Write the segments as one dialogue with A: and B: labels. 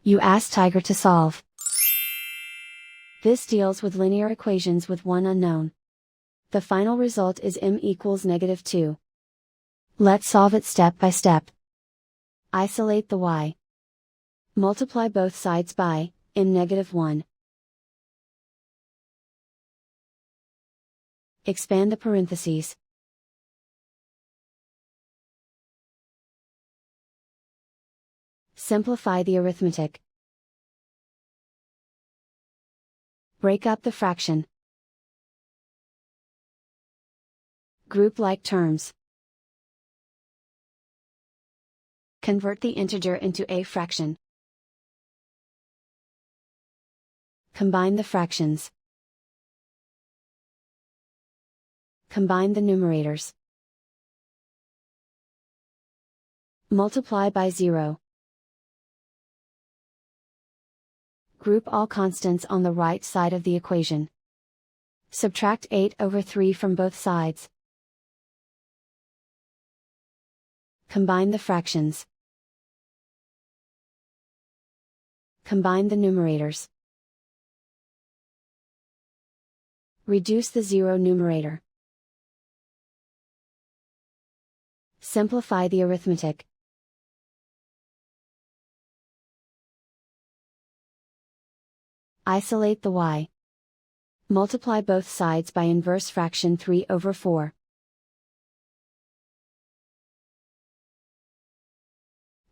A: You ask Tiger to solve. This deals with linear equations with one unknown. The final result is m equals -2. Let's solve it step by step. Isolate the y. Multiply both sides by m-1. Expand the parentheses. Simplify the arithmetic. Break up the fraction. Group like terms. Convert the integer into a fraction. Combine the fractions. Combine the numerators. Multiply by 0. Group all constants on the right side of the equation. Subtract 8/3 from both sides. Combine the fractions. Combine the numerators. Reduce the 0 numerator. Simplify the arithmetic. Isolate the y. Multiply both sides by inverse fraction 3/4.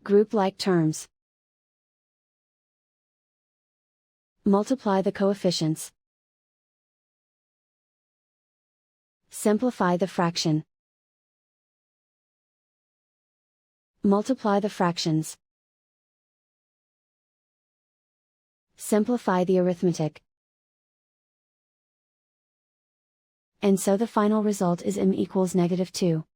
A: Group like terms. Multiply the coefficients. Simplify the fraction. Multiply the fractions. Simplify the arithmetic. And so the final result is m equals -2.